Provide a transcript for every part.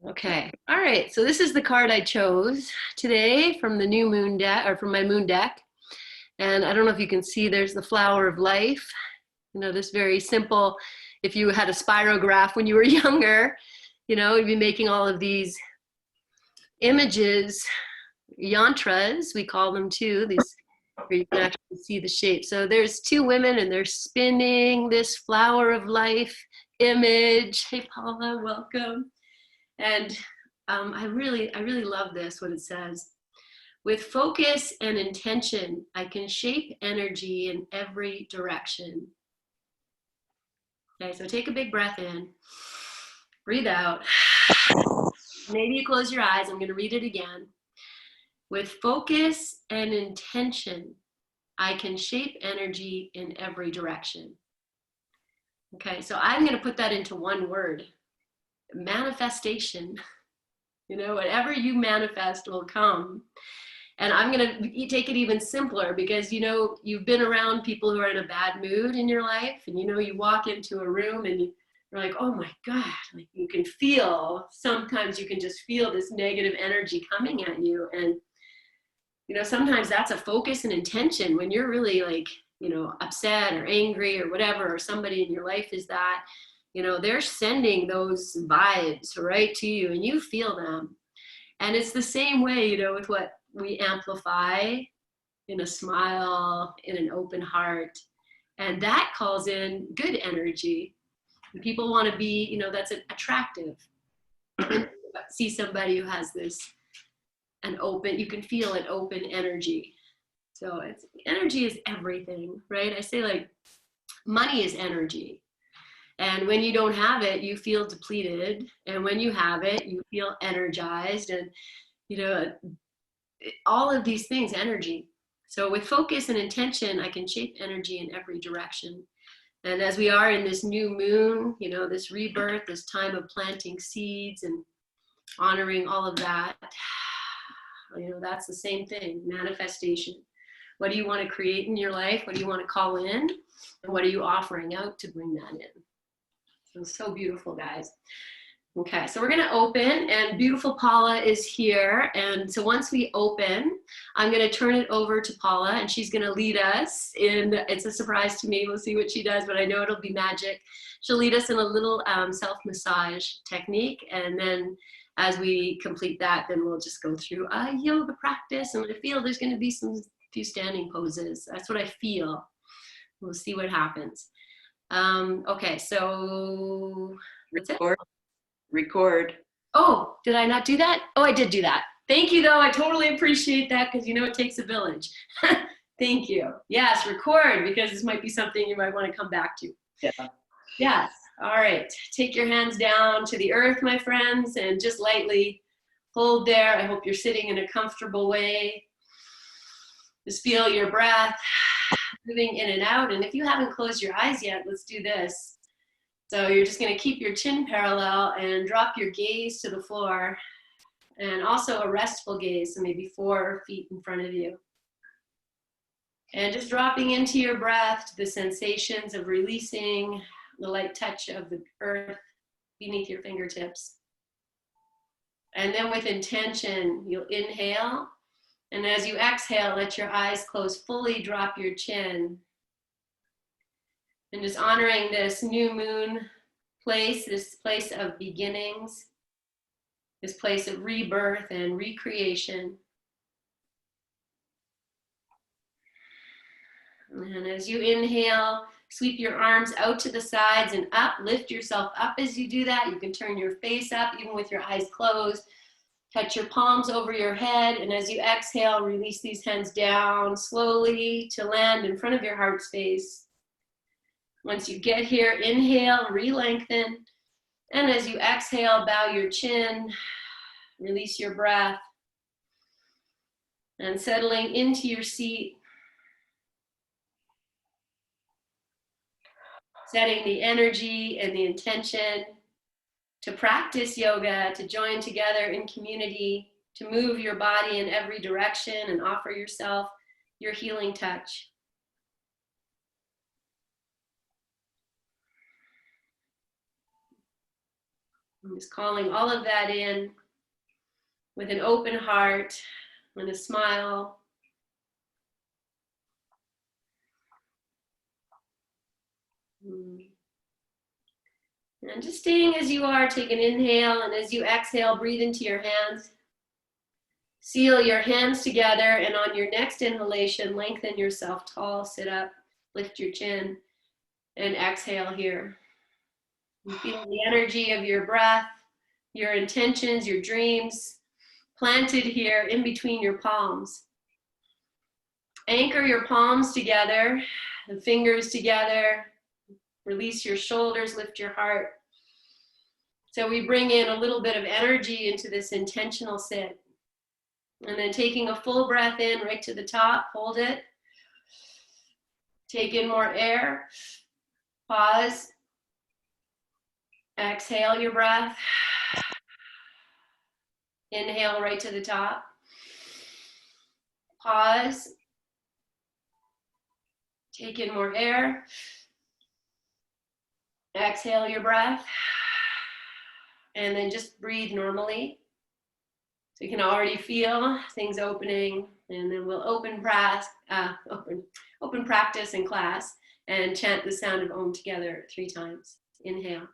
Okay. All right. So this is the card I chose today from the new moon deck, or from my moon deck. And I don't know if you can see, there's the flower of life. You know, this very simple, if you had a spirograph when you were younger, you'd be making all of these images, yantras, we call them too, these where you can actually see the shape. So there's two women and they're spinning this flower of life image. Hey, Paula, welcome. And I really love this, what it says. With focus and intention, I can shape energy in every direction. Okay, so take a big breath in, breathe out. Maybe you close your eyes. I'm going to read it again. With focus and intention, I can shape energy in every direction. Okay, so I'm going to put that into one word. Manifestation. Whatever you manifest will come. And I'm going to take it even simpler because, you've been around people who are in a bad mood in your life. And, you walk into a room and you're like, oh my God, like you can feel, sometimes you can just feel this negative energy coming at you. And, sometimes that's a focus and intention when you're really like, upset or angry or whatever, or somebody in your life is that, they're sending those vibes right to you and you feel them. And it's the same way, with what we amplify in a smile, in an open heart. And that calls in good energy. And people want to be, that's attractive. See somebody who has this, you can feel an open energy. So energy is everything, right? I say like money is energy. And when you don't have it, you feel depleted. And when you have it, you feel energized. And, all of these things, energy. So with focus and intention, I can shape energy in every direction. And as we are in this new moon, this rebirth, this time of planting seeds and honoring all of that, that's the same thing, manifestation. What do you want to create in your life? What do you want to call in? And what are you offering out to bring that in? So beautiful, guys. Okay, so we're going to open, and beautiful Paula is here. And so once we open, I'm going to turn it over to Paula, and she's going to lead us in, it's a surprise to me, we'll see what she does, but I know it'll be magic. She'll lead us in a little self-massage technique, and then as we complete that, then we'll just go through a yoga practice, and I feel there's going to be few standing poses. That's what I feel. We'll see what happens. Okay, so that's it. Record. Oh, did I not do that? Oh, I did do that. Thank you, though. I totally appreciate that because it takes a village. Thank you. Yes, record, because this might be something you might want to come back to. Yeah. Yes. All right. Take your hands down to the earth, my friends, and just lightly hold there. I hope you're sitting in a comfortable way. Just feel your breath moving in and out. And if you haven't closed your eyes yet, let's do this. So you're just going to keep your chin parallel and drop your gaze to the floor, and also a restful gaze, so maybe 4 feet in front of you. And just dropping into your breath, to the sensations of releasing the light touch of the earth beneath your fingertips. And then with intention, you'll inhale. And as you exhale, let your eyes close fully, drop your chin. And just honoring this new moon place, this place of beginnings, this place of rebirth and recreation. And as you inhale, sweep your arms out to the sides and up. Lift yourself up as you do that. You can turn your face up even with your eyes closed. Touch your palms over your head. And as you exhale, release these hands down slowly to land in front of your heart space. Once you get here, inhale, re-lengthen. And as you exhale, bow your chin, release your breath. And settling into your seat, setting the energy and the intention to practice yoga, to join together in community, to move your body in every direction and offer yourself your healing touch. I'm just calling all of that in with an open heart and a smile. And just staying as you are, take an inhale, and as you exhale, breathe into your hands. Seal your hands together, and on your next inhalation, lengthen yourself tall, sit up, lift your chin, and exhale here. You feel the energy of your breath, your intentions, your dreams planted here in between your palms. Anchor your palms together, the fingers together. Release your shoulders, lift your heart. So we bring in a little bit of energy into this intentional sit. And then taking a full breath in right to the top, hold it. Take in more air. Pause. Exhale your breath. Inhale right to the top. Pause. Take in more air. Exhale your breath. And then just breathe normally. So you can already feel things opening, and then we'll open practice in class and chant the sound of Om together 3 times. Inhale.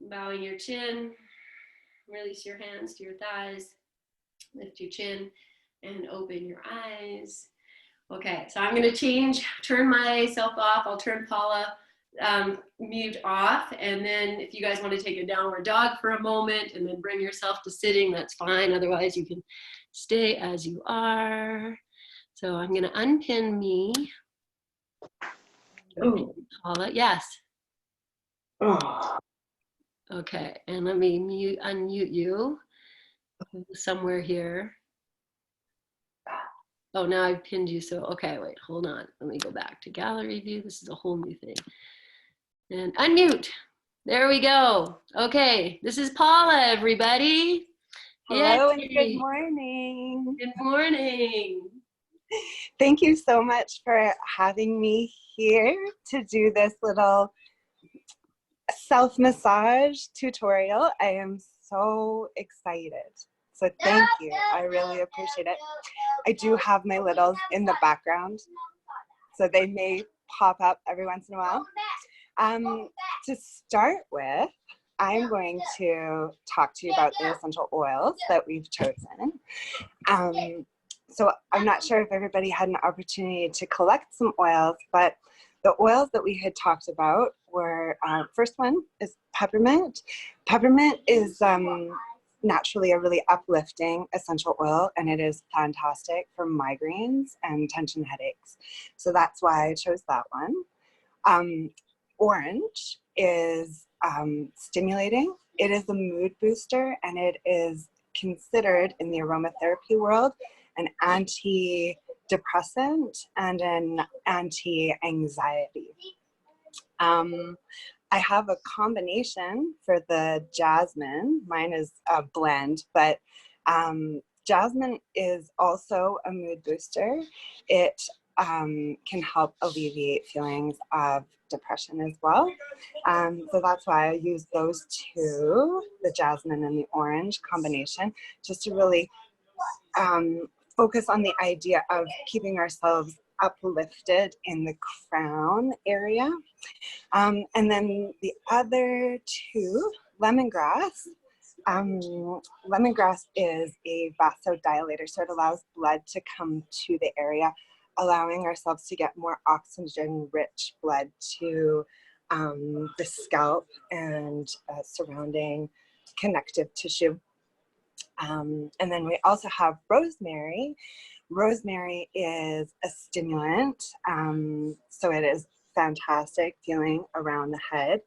Bowing your chin, release your hands to your thighs, lift your chin, and open your eyes. Okay, so I'm going to turn myself off. I'll turn Paulla mute off, and then if you guys want to take a downward dog for a moment and then bring yourself to sitting, that's fine. Otherwise, you can stay as you are. So I'm going to unpin me. Oh. Paulla, yes. Oh. Okay, and let me unmute you somewhere here. Oh, now I've pinned you. So, okay, wait, hold on. Let me go back to gallery view. This is a whole new thing. And unmute. There we go. Okay, this is Paulla, everybody. Hello Yay. and good morning. Good morning. Thank you so much for having me here to do this little self-massage tutorial. I am so excited. So thank you. I really appreciate it. I do have my littles in the background, so they may pop up every once in a while. To start with, I'm going to talk to you about the essential oils that we've chosen. So I'm not sure if everybody had an opportunity to collect some oils, but the oils that we had talked about were, first one is peppermint. Peppermint is naturally a really uplifting essential oil, and it is fantastic for migraines and tension headaches. So that's why I chose that one. Orange is stimulating. It is a mood booster, and it is considered in the aromatherapy world an antidepressant and an anti-anxiety. I have a combination for the jasmine. Mine is a blend, but jasmine is also a mood booster. It can help alleviate feelings of depression as well. So that's why I use those two, the jasmine and the orange combination, just to really focus on the idea of keeping ourselves uplifted in the crown area. And then the other two, lemongrass, Lemongrass is a vasodilator, so it allows blood to come to the area, allowing ourselves to get more oxygen-rich blood to the scalp and surrounding connective tissue. And then we also have rosemary. Rosemary is a stimulant, so it is fantastic feeling around the head.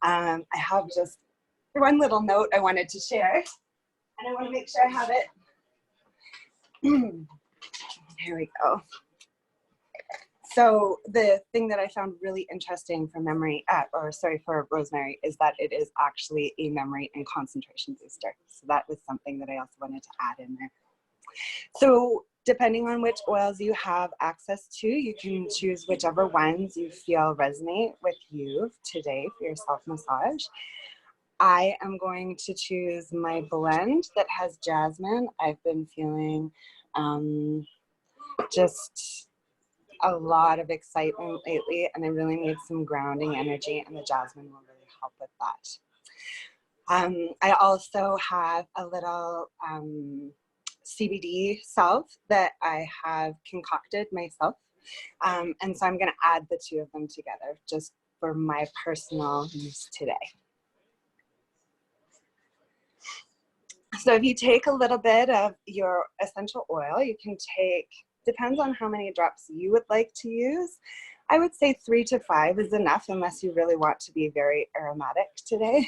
I have just one little note I wanted to share, and I want to make sure I have it. Here we go. So the thing that I found really interesting for for rosemary is that it is actually a memory and concentration booster. So that was something that I also wanted to add in there. So depending on which oils you have access to, you can choose whichever ones you feel resonate with you today for your self-massage. I am going to choose my blend that has jasmine. I've been feeling just a lot of excitement lately, and I really need some grounding energy, and the jasmine will really help with that. I also have a little CBD salve that I have concocted myself, and so I'm going to add the two of them together just for my personal use today. So if you take a little bit of your essential oil, you can take, depends on how many drops you would like to use. I would say 3 to 5 is enough unless you really want to be very aromatic today.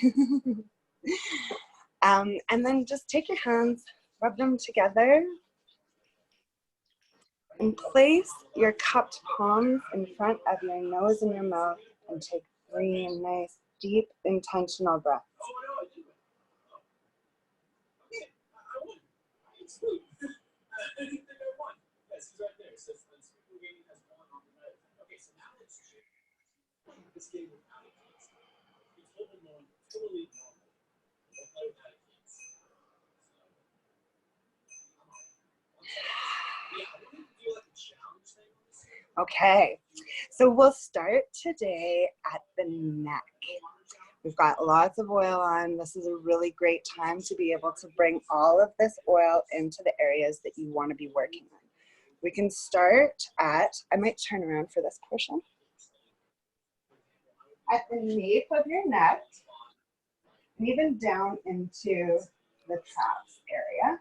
And then just take your hands, rub them together, and place your cupped palms in front of your nose and your mouth, and take 3 nice, deep, intentional breaths. Okay, so we'll start today at the neck. We've got lots of oil on. This is a really great time to be able to bring all of this oil into the areas that you want to be working on. We can start at, I might turn around for this portion, at the nape of your neck, and even down into the traps area.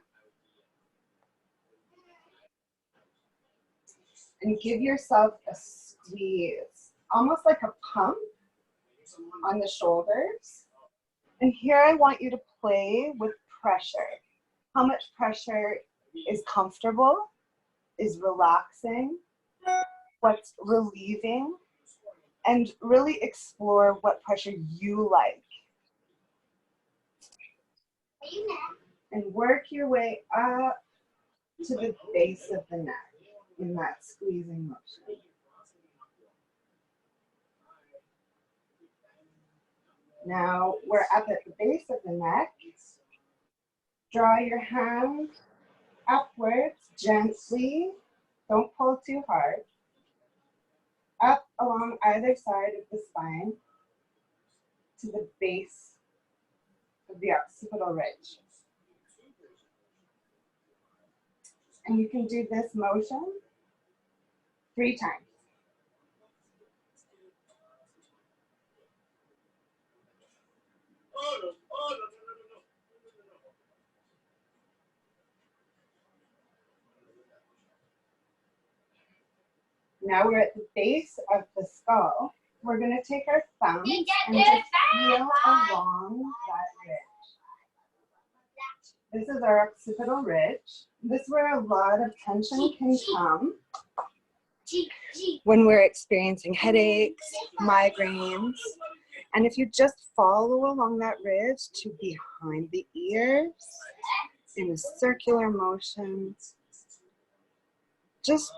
And give yourself a squeeze, almost like a pump on the shoulders. And here I want you to play with pressure. How much pressure is comfortable, is relaxing, what's relieving, and really explore what pressure you like. And work your way up to the base of the neck in that squeezing motion. Now we're up at the base of the neck. Draw your hand upwards gently. Don't pull too hard. Up along either side of the spine to the base of the occipital ridge. And you can do this motion 3 times. Now we're at the base of the skull. We're going to take our thumbs and just feel along that ridge. This is our occipital ridge. This is where a lot of tension can come when we're experiencing headaches, migraines. And if you just follow along that ridge to behind the ears in a circular motion, just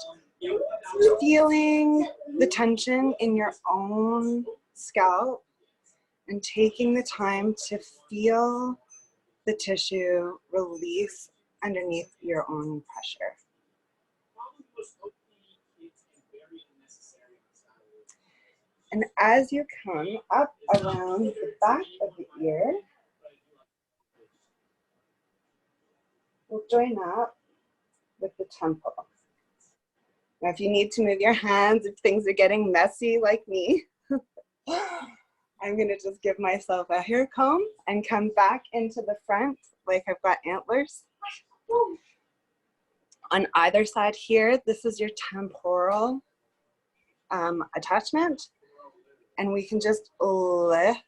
feeling the tension in your own scalp and taking the time to feel the tissue release underneath your own pressure. And as you come up around the back of the ear, we'll join up with the temple. Now, if you need to move your hands, if things are getting messy like me, I'm gonna just give myself a hair comb and come back into the front like I've got antlers. On either side here, this is your temporal attachment. And we can just lift.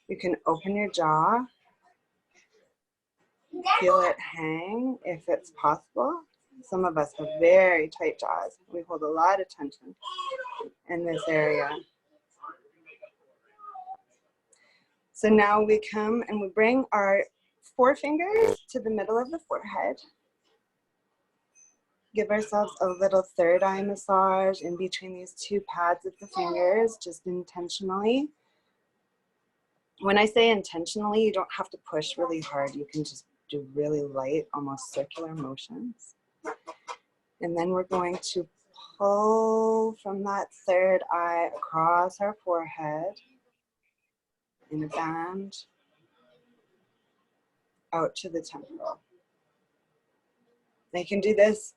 You can open your jaw. Feel it hang if it's possible. Some of us have very tight jaws. We hold a lot of tension in this area. So now we come and we bring our forefingers to the middle of the forehead. Give ourselves a little third eye massage in between these two pads of the fingers, just intentionally. When I say intentionally, you don't have to push really hard. You can just do really light, almost circular motions. And then we're going to pull from that third eye across our forehead in a band out to the temporal. Now you can do this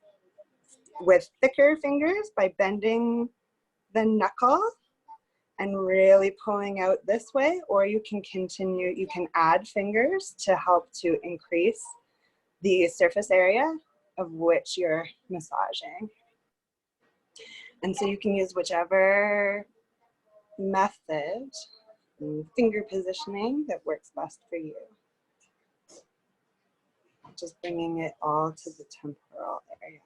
with thicker fingers by bending the knuckle and really pulling out this way, or you can continue, you can add fingers to help to increase the surface area of which you're massaging. And so you can use whichever method, finger positioning that works best for you. Just bringing it all to the temporal area.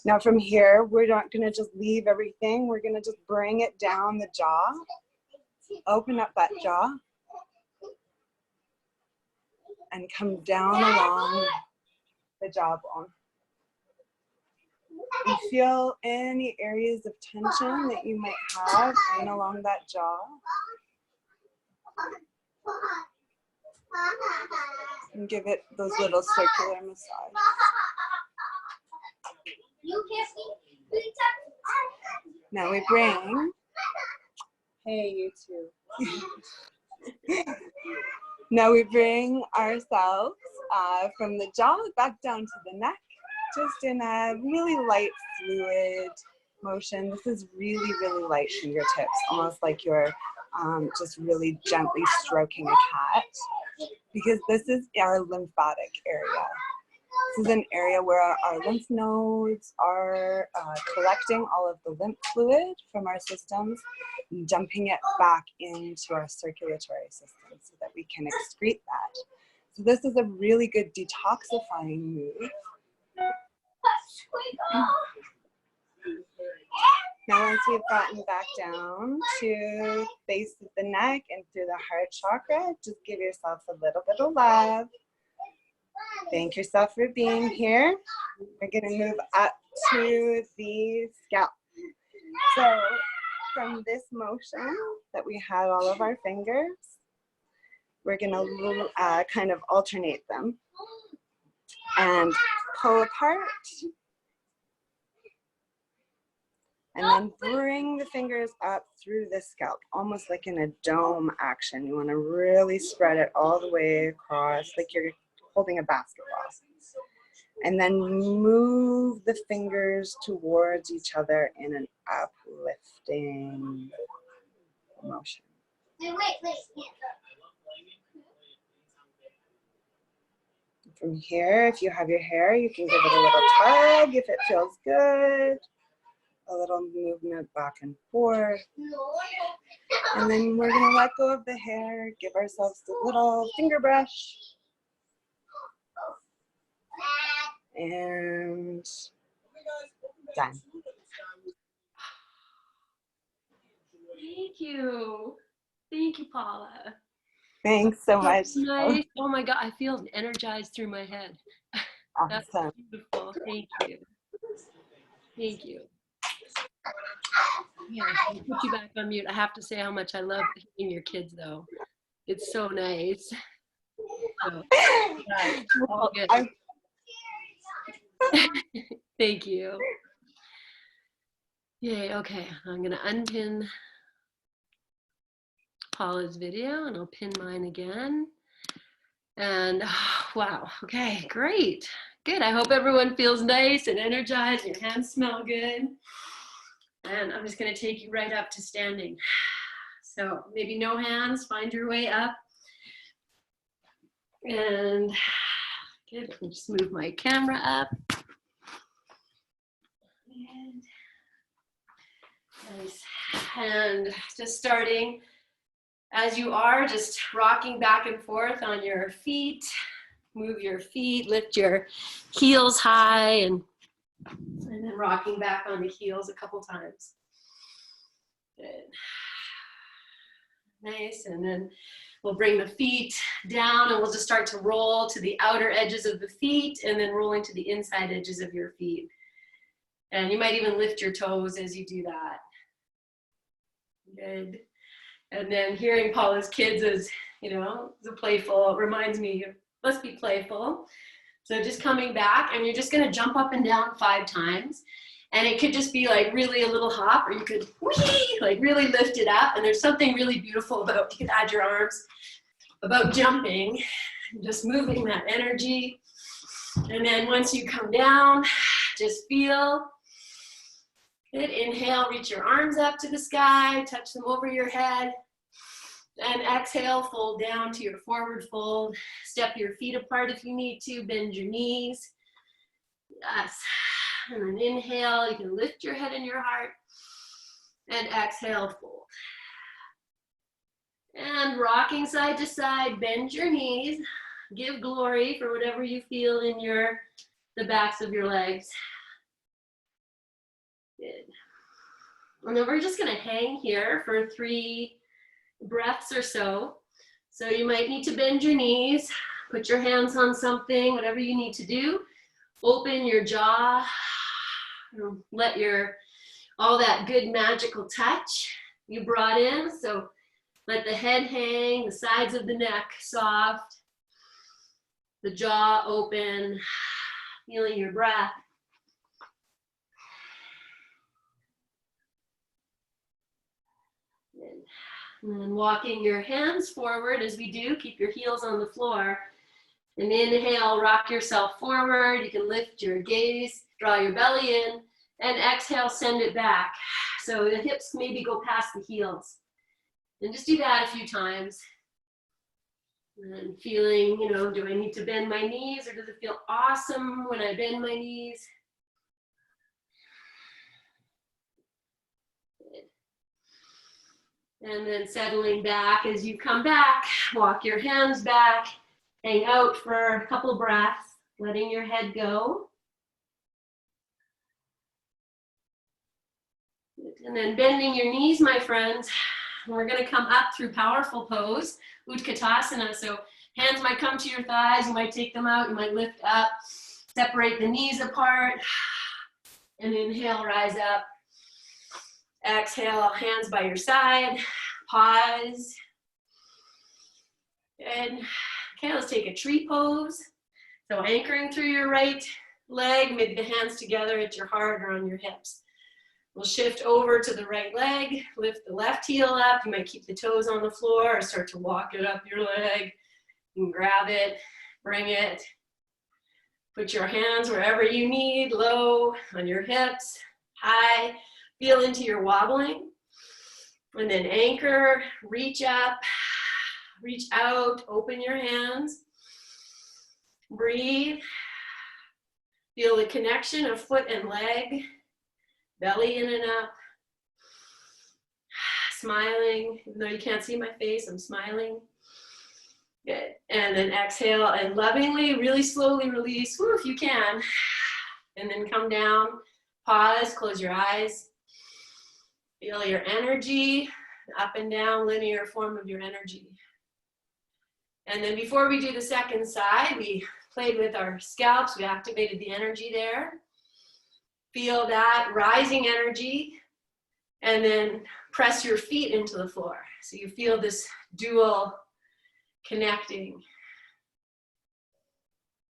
Now from here, we're not gonna just leave everything. We're gonna just bring it down the jaw. Open up that jaw. And come down along the jawbone. And feel any areas of tension that you might have in along that jaw. And give it those little circular massages. Now we bring, hey you too. Now we bring ourselves from the jaw back down to the neck, just in a really light fluid motion. This is really, really light fingertips, almost like you're just really gently stroking a cat, because this is our lymphatic area. This is an area where our lymph nodes are collecting all of the lymph fluid from our systems, and dumping it back into our circulatory system so that we can excrete that. So this is a really good detoxifying move. Now once you've gotten back down to the base of the neck and through the heart chakra, just give yourself a little bit of love. Thank yourself for being here. We're going to move up to the scalp. So from this motion that we had all of our fingers, we're going to kind of alternate them and pull apart. And then bring the fingers up through the scalp, almost like in a dome action. You want to really spread it all the way across, like you're holding a basketball. And then move the fingers towards each other in an uplifting motion. From here, if you have your hair, you can give it a little tug if it feels good. A little movement back and forth. And then we're going to let go of the hair, give ourselves a little finger brush. And done. Thank you. Thank you, Paula. Thanks so much. That's nice. Oh my God, I feel energized through my head. That's Awesome. beautiful. Thank you. Thank you. Yeah, I'll put you back on mute. I have to say how much I love hearing your kids, though. It's so nice. So, yeah, all good. Thank you. Yay, okay. I'm going to unpin Paula's video and I'll pin mine again. And wow, okay, great. Good, I hope everyone feels nice and energized, your hands smell good. And I'm just gonna take you right up to standing. So maybe no hands, find your way up. And good, I'll just move my camera up. And nice. And just starting as you are, just rocking back and forth on your feet. Move your feet, lift your heels high, and then rocking back on the heels a couple times. Good. Nice, and then we'll bring the feet down and we'll just start to roll to the outer edges of the feet and then rolling to the inside edges of your feet. And you might even lift your toes as you do that. Good. And then hearing Paulla's kids is, you know, the playful, reminds me of, let's be playful. So just coming back, and you're just gonna jump up and down 5 times. And it could just be like really a little hop, or you could whee, like really lift it up. And there's something really beautiful about, you can add your arms, about jumping, just moving that energy. And then once you come down, just feel. Good, inhale, reach your arms up to the sky, touch them over your head. And exhale, fold down to your forward fold. Step your feet apart if you need to, bend your knees. Yes. And then inhale, you can lift your head and your heart. And exhale, fold. And rocking side to side, bend your knees. Give glory for whatever you feel in the backs of your legs. Good. And then we're just gonna hang here for 3 breaths or so. So you might need to bend your knees, put your hands on something, whatever you need to do. Open your jaw, let all that good magical touch you brought in. So let the head hang, the sides of the neck soft, the jaw open, feeling your breath. And then walking your hands forward as we do, keep your heels on the floor. And inhale, rock yourself forward. You can lift your gaze, draw your belly in, and exhale, send it back. So the hips maybe go past the heels. And just do that a few times. And feeling, you know, do I need to bend my knees, or does it feel awesome when I bend my knees? And then settling back as you come back, walk your hands back, hang out for a couple breaths, letting your head go. And then bending your knees, my friends. We're gonna come up through powerful pose, Utkatasana. So hands might come to your thighs, you might take them out, you might lift up, separate the knees apart, and inhale, rise up. Exhale, hands by your side, pause. Good. Okay, let's take a tree pose. So anchoring through your right leg, maybe the hands together at your heart or on your hips. We'll shift over to the right leg, lift the left heel up. You might keep the toes on the floor or start to walk it up your leg. You can grab it, bring it. Put your hands wherever you need, low on your hips, high. Feel into your wobbling. And then anchor, reach up, reach out, open your hands. Breathe. Feel the connection of foot and leg. Belly in and up. Smiling, even though you can't see my face, I'm smiling. Good. And then exhale and lovingly, really slowly release, woo, if you can. And then come down, pause, close your eyes. Feel your energy, up and down, linear form of your energy. And then before we do the second side, we played with our scalps, we activated the energy there. Feel that rising energy, and then press your feet into the floor. So you feel this dual connecting.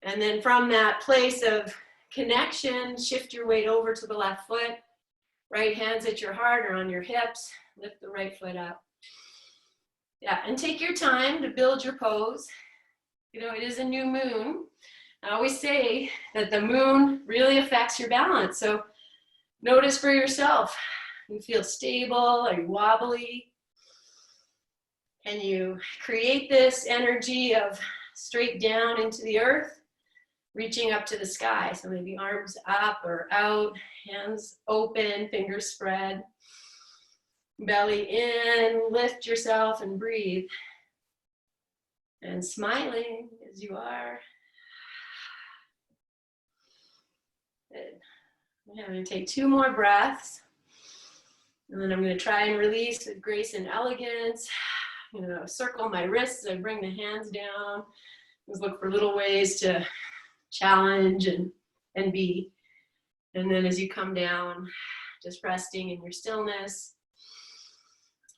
And then from that place of connection, shift your weight over to the left foot. Right hands at your heart or on your hips. Lift the right foot up. Yeah, and take your time to build your pose. You know, it is a new moon. I always say that the moon really affects your balance. So notice for yourself. You feel stable? Are you wobbly? Can you create this energy of straight down into the earth, reaching up to the sky? So maybe arms up or out, hands open, fingers spread. Belly in, lift yourself and breathe. And smiling as you are. Good. I'm going to take 2 more breaths. And then I'm going to try and release with grace and elegance. I'm going to circle my wrists. I bring the hands down. Just look for little ways to challenge and be. And then as you come down, just resting in your stillness,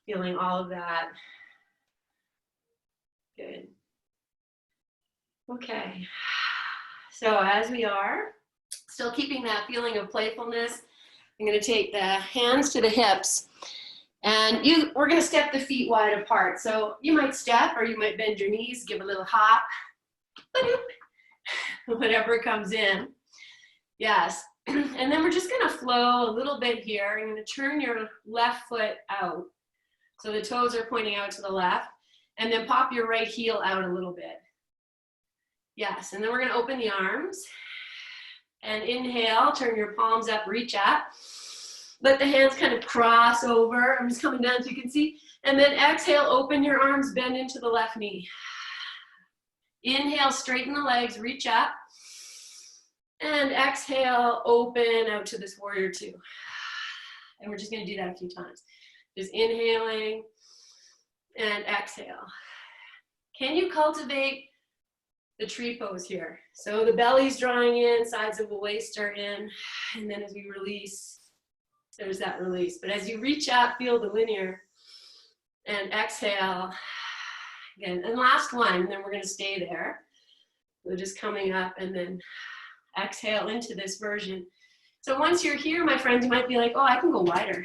feeling all of that. Good. Okay. So as we are, still keeping that feeling of playfulness, I'm going to take the hands to the hips, and we're going to step the feet wide apart. So you might step, or you might bend your knees, give a little hop, whatever comes in. Yes. And then we're just going to flow a little bit here. I'm going to turn your left foot out, so the toes are pointing out to the left, and then pop your right heel out a little bit. Yes, and then we're going to open the arms. And inhale, turn your palms up, reach up. Let the hands kind of cross over. I'm just coming down so you can see. And then exhale, open your arms, bend into the left knee. Inhale, straighten the legs, reach up. And exhale, open out to this warrior 2. And we're just going to do that a few times. Just inhaling and exhale. Can you cultivate the tree pose here? So the belly's drawing in, sides of the waist are in, and then as we release, there's that release. But as you reach up, feel the linear, and exhale again. And last one, and then we're going to stay there. So just coming up and then exhale into this version. So once you're here, my friends, you might be like, oh, I can go wider.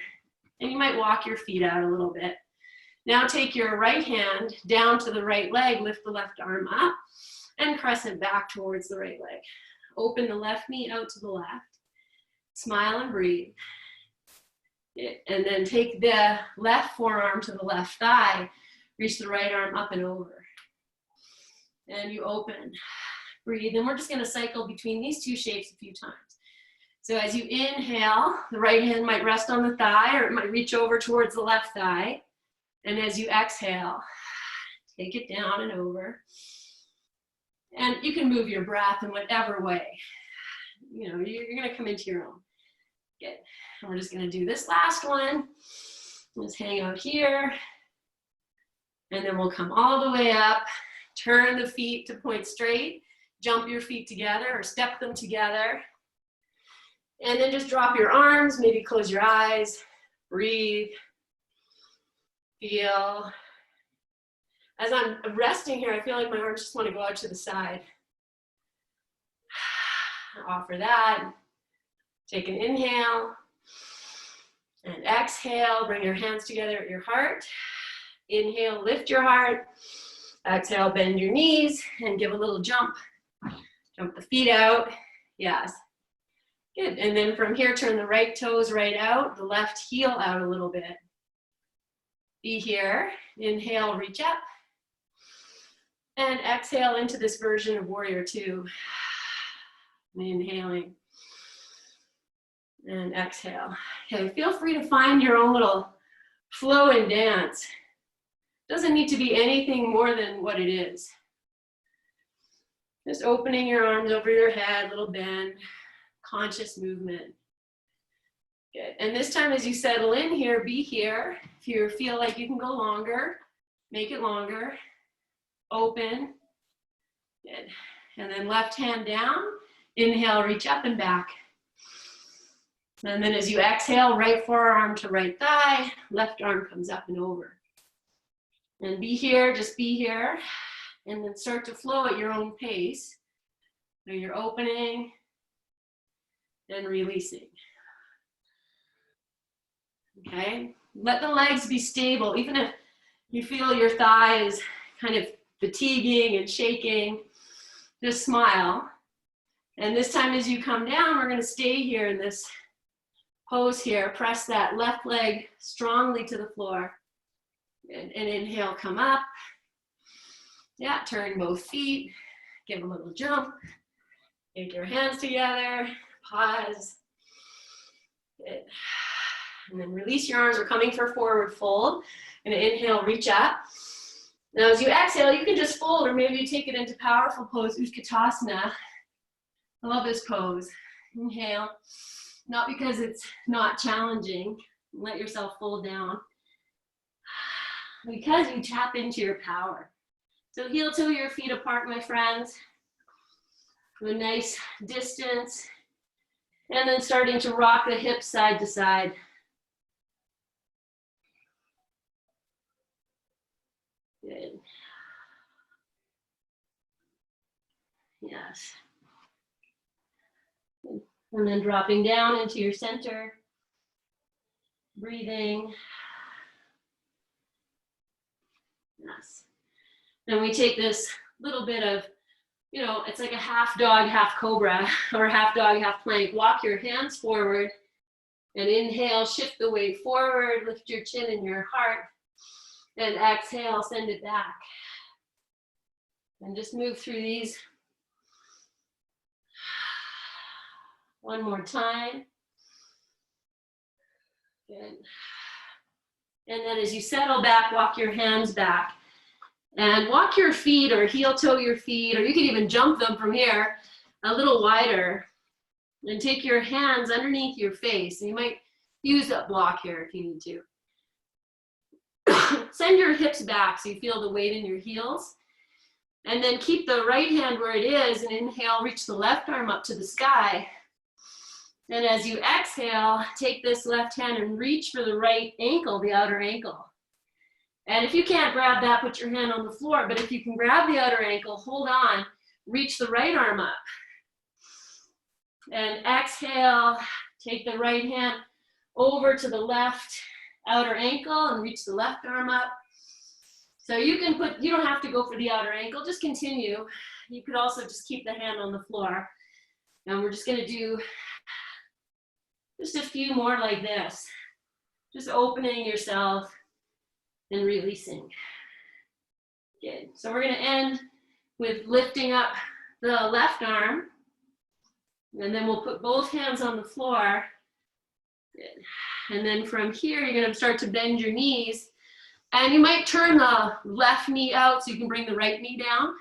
And you might walk your feet out a little bit. Now take your right hand down to the right leg, lift the left arm up, and crescent back towards the right leg. Open the left knee out to the left. Smile and breathe. And then take the left forearm to the left thigh. Reach the right arm up and over. And you open. Breathe. And we're just going to cycle between these 2 shapes a few times. So as you inhale, the right hand might rest on the thigh, or it might reach over towards the left thigh. And as you exhale, take it down and over. And you can move your breath in whatever way. You know, you're going to come into your own. Good. And we're just going to do this last one. Just hang out here. And then we'll come all the way up. Turn the feet to point straight. Jump your feet together or step them together. And then just drop your arms. Maybe close your eyes. Breathe. Feel. As I'm resting here, I feel like my arms just want to go out to the side. Offer that. Take an inhale. And exhale. Bring your hands together at your heart. Inhale, lift your heart. Exhale, bend your knees and give a little jump. Jump the feet out. Yes. Good. And then from here, turn the right toes right out, the left heel out a little bit. Be here. Inhale, reach up. And exhale into this version of warrior 2. Inhaling. And exhale. Okay, feel free to find your own little flow and dance. Doesn't need to be anything more than what it is. Just opening your arms over your head, little bend, conscious movement. Good. And this time as you settle in here, be here. If you feel like you can go longer, make it longer. Open. Good. And then left hand down. Inhale, reach up and back. And then as you exhale, right forearm to right thigh, left arm comes up and over. And be here, just be here. And then start to flow at your own pace. So you're opening and releasing. Okay? Let the legs be stable. Even if you feel your thighs kind of fatiguing and shaking, just smile. And this time as you come down, we're gonna stay here in this pose here. Press that left leg strongly to the floor. And inhale, come up. Yeah, turn both feet. Give a little jump. Take your hands together. Pause. Good. And then release your arms. We're coming for forward fold. And inhale, reach up. Now as you exhale, you can just fold, or maybe you take it into powerful pose, Utkatasana. I love this pose. Inhale, not because it's not challenging. Let yourself fold down. Because you tap into your power. So heel toe your feet apart, my friends. A nice distance. And then starting to rock the hips side to side. Good. Yes. And then dropping down into your center. Breathing. Yes. Then we take this little bit of, it's like a half dog, half cobra, or half dog, half plank. Walk your hands forward and inhale, shift the weight forward, lift your chin and your heart, and exhale, send it back. And just move through these. One more time. Good. And then as you settle back, walk your hands back. And walk your feet or heel toe your feet, or you can even jump them from here a little wider. And take your hands underneath your face. And you might use that block here if you need to. Send your hips back so you feel the weight in your heels. And then keep the right hand where it is and inhale, reach the left arm up to the sky. And as you exhale, take this left hand and reach for the right ankle, the outer ankle. And if you can't grab that, put your hand on the floor. But if you can grab the outer ankle, hold on, reach the right arm up. And exhale, take the right hand over to the left outer ankle and reach the left arm up. So you don't have to go for the outer ankle, just continue. You could also just keep the hand on the floor. And we're just gonna do just a few more like this. Just opening yourself and releasing. Good. So we're going to end with lifting up the left arm. And then we'll put both hands on the floor. Good. And then from here, you're going to start to bend your knees. And you might turn the left knee out so you can bring the right knee down.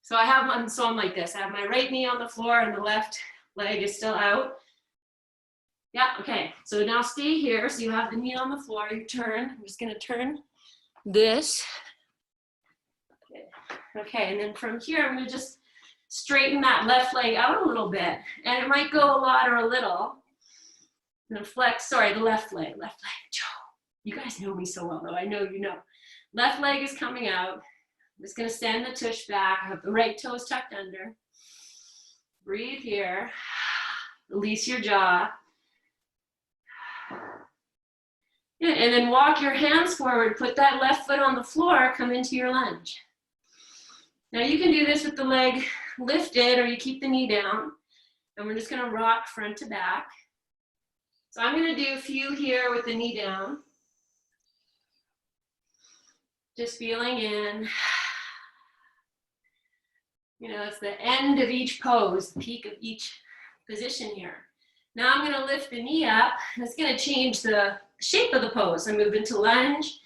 So I'm like this. I have my right knee on the floor and the left leg is still out. Yeah, okay, so now stay here. So you have the knee on the floor, you turn. I'm just gonna turn this. Okay, and then from here, I'm gonna just straighten that left leg out a little bit. And it might go a lot or a little. And then flex, the left leg. You guys know me so well though, I know you know. Left leg is coming out. I'm just gonna send the tush back. I have the right toes tucked under. Breathe here. Release your jaw. And then walk your hands forward, put that left foot on the floor, come into your lunge. Now you can do this with the leg lifted or you keep the knee down. And we're just gonna rock front to back. So I'm gonna do a few here with the knee down. Just feeling in. It's the end of each pose, the peak of each position here. Now I'm gonna lift the knee up. It's gonna change the shape of the pose. I move into lunge,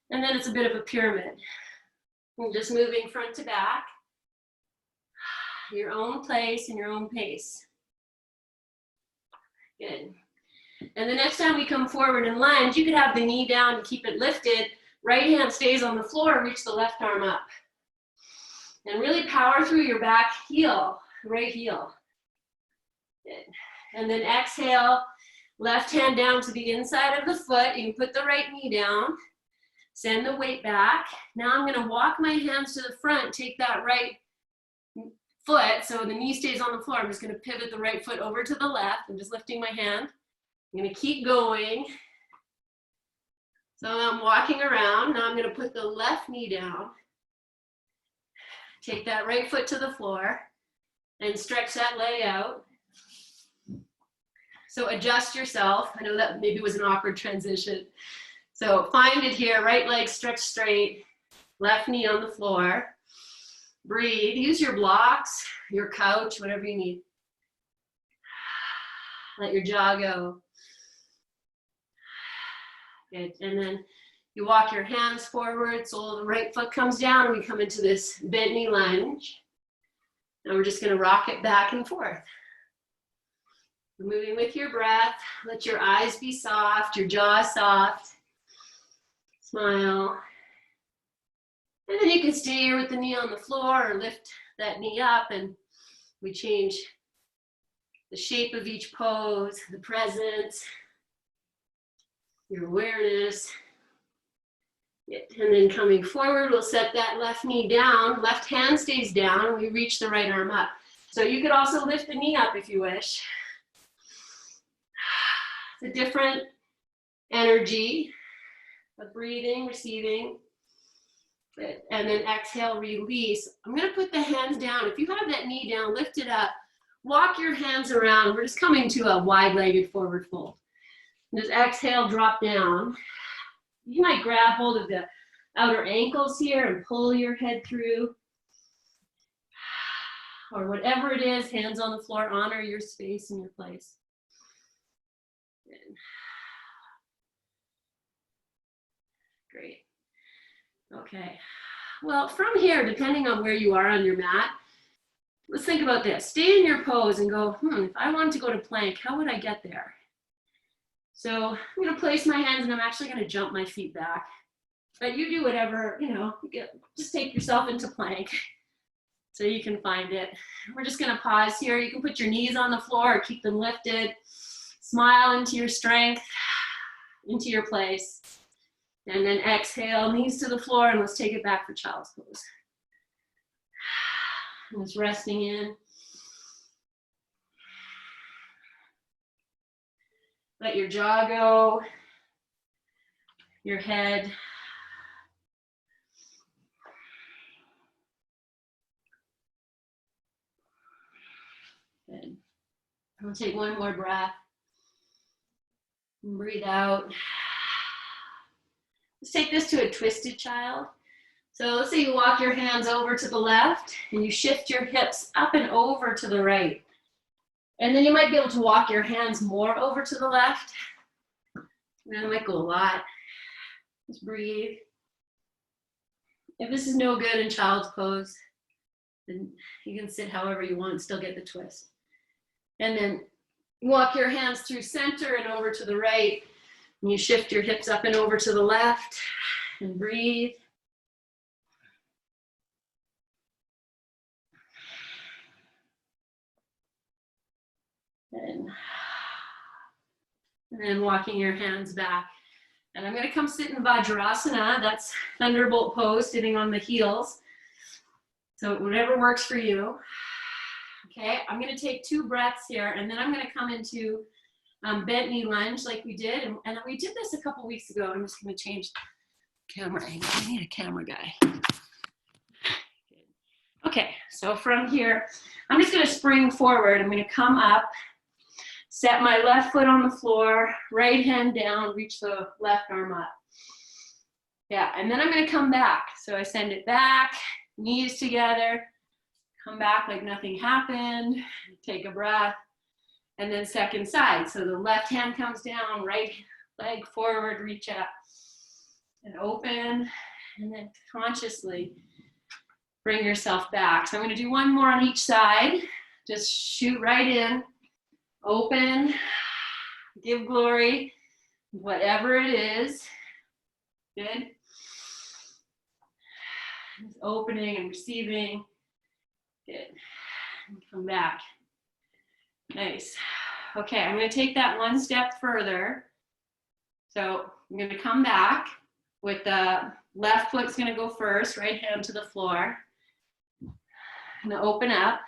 and then it's a bit of a pyramid. I'm just moving front to back, your own place and your own pace. Good. And the next time we come forward in lunge, you could have the knee down and keep it lifted. Right hand stays on the floor, reach the left arm up. And really power through your back heel, right heel. Good. And then exhale, left hand down to the inside of the foot. You can put the right knee down, send the weight back. Now I'm gonna walk my hands to the front, take that right foot, so the knee stays on the floor. I'm just gonna pivot the right foot over to the left. I'm just lifting my hand. I'm gonna keep going. So I'm walking around. Now I'm gonna put the left knee down. take that right foot to the floor and stretch that leg out. So adjust yourself. I know that maybe was an awkward transition. So find it here, right leg stretched straight, left knee on the floor. Breathe, use your blocks, your couch, whatever you need. Let your jaw go. Good, and then you walk your hands forward, so the right foot comes down, and we come into this bent knee lunge. And we're just gonna rock it back and forth. Moving with your breath, let your eyes be soft, your jaw soft. Smile. And then you can stay here with the knee on the floor or lift that knee up, and we change the shape of each pose, the presence, your awareness. And then coming forward, we'll set that left knee down, left hand stays down, and we reach the right arm up. So you could also lift the knee up if you wish. It's a different energy of breathing, receiving. And then exhale, release. I'm gonna put the hands down. If you have that knee down, lift it up. Walk your hands around. We're just coming to a wide-legged forward fold. Just exhale, drop down. You might grab hold of the outer ankles here and pull your head through. Or whatever it is, hands on the floor, honor your space and your place. Great. Okay. Well, from here, depending on where you are on your mat, let's think about this. Stay in your pose and go, if I wanted to go to plank, how would I get there? So I'm going to place my hands and I'm actually going to jump my feet back. But you do whatever, just take yourself into plank so you can find it. We're just going to pause here. You can put your knees on the floor or keep them lifted. Smile into your strength, into your place. And then exhale, knees to the floor, and let's take it back for child's pose. And just resting in. Let your jaw go, your head. Good. We'll take one more breath. And breathe out. Let's take this to a twisted child. So let's say you walk your hands over to the left and you shift your hips up and over to the right. And then you might be able to walk your hands more over to the left. That might go a lot. Just breathe. If this is no good in child's pose, then you can sit however you want and still get the twist. And then walk your hands through center and over to the right. And you shift your hips up and over to the left and breathe. And then walking your hands back. And I'm going to come sit in Vajrasana. That's thunderbolt pose, sitting on the heels. So whatever works for you. Okay, I'm going to take 2 breaths here, and then I'm going to come into bent knee lunge like we did. And we did this a couple weeks ago. I'm just going to change the camera angle. I need a camera guy. Okay, so from here, I'm just going to spring forward. I'm going to come up. Set my left foot on the floor, right hand down, reach the left arm up. Yeah, and then I'm gonna come back. So I send it back, knees together, come back like nothing happened, take a breath, and then second side. So the left hand comes down, right leg forward, reach up, and open, and then consciously bring yourself back. So I'm gonna do one more on each side. Just shoot right in. Open, give glory, whatever it is. Good. Just opening and receiving. Good. And come back. Nice. Okay, I'm going to take that one step further. So I'm going to come back with the left foot's going to go first, right hand to the floor. I'm going to open up.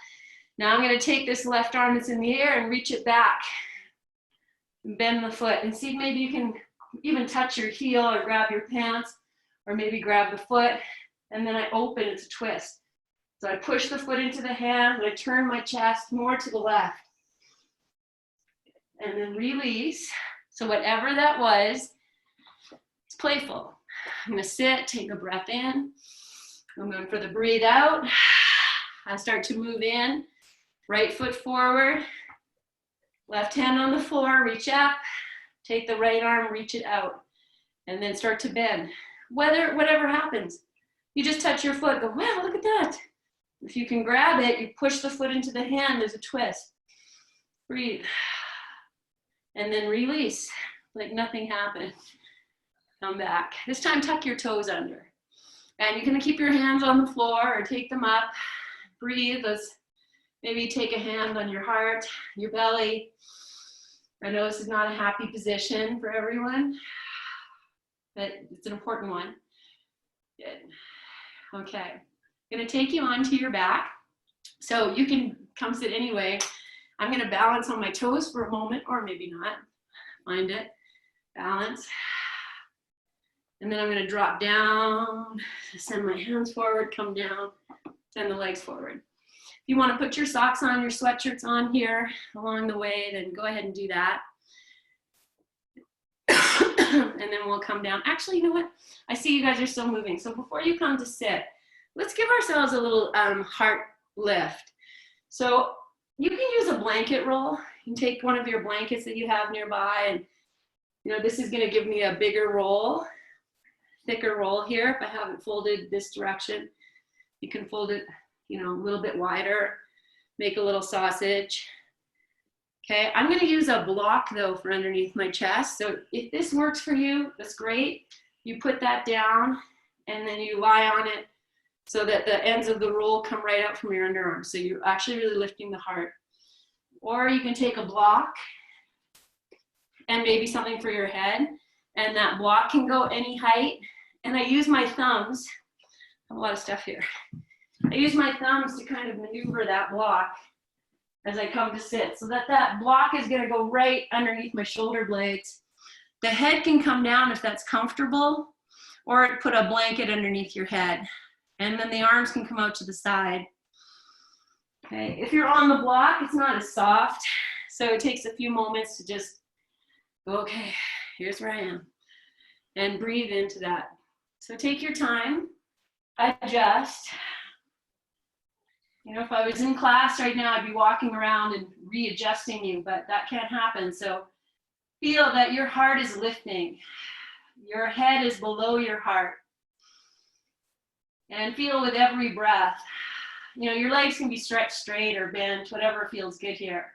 Now I'm going to take this left arm that's in the air and reach it back. And bend the foot and see if maybe you can even touch your heel or grab your pants or maybe grab the foot. And then I open, it's a twist. So I push the foot into the hand, and I turn my chest more to the left. And then release. So whatever that was, it's playful. I'm gonna sit, take a breath in. I'm going for the breathe out. I start to move in. Right foot forward. Left hand on the floor, reach up. Take the right arm, reach it out. And then start to bend. Whatever happens. You just touch your foot, go, wow, look at that. If you can grab it, you push the foot into the hand, there's a twist. Breathe. And then release, like nothing happened. Come back. This time, tuck your toes under. And you're gonna keep your hands on the floor or take them up. Breathe. Let's maybe take a hand on your heart, your belly. I know this is not a happy position for everyone, but it's an important one. Good. Okay. I'm gonna take you onto your back. So you can come sit anyway. I'm gonna balance on my toes for a moment, or maybe not. Find it, balance. And then I'm gonna drop down, send my hands forward, come down, send the legs forward. If you wanna put your socks on, your sweatshirts on here along the way, then go ahead and do that. And then we'll come down. Actually, you know what? I see you guys are still moving. So before you come to sit, let's give ourselves a little heart lift. So you can use a blanket roll. You can take one of your blankets that you have nearby, and you know, this is gonna give me a bigger roll, thicker roll here. If I haven't folded this direction, you can fold it, you know, a little bit wider, make a little sausage. Okay, I'm gonna use a block though for underneath my chest. So if this works for you, that's great. You put that down and then you lie on it so that the ends of the roll come right out from your underarms. So you're actually really lifting the heart. Or you can take a block and maybe something for your head, and that block can go any height. And I use my thumbs, I have a lot of stuff here. I use my thumbs to kind of maneuver that block as I come to sit, so that that block is gonna go right underneath my shoulder blades. The head can come down if that's comfortable, or put a blanket underneath your head. And then the arms can come out to the side. Okay, if you're on the block, it's not as soft, so it takes a few moments to just go, okay, here's where I am, and breathe into that. So take your time, adjust. You know, if I was in class right now, I'd be walking around and readjusting you, but that can't happen. So feel that your heart is lifting. Your head is below your heart. And feel with every breath, you know, your legs can be stretched straight or bent, whatever feels good here.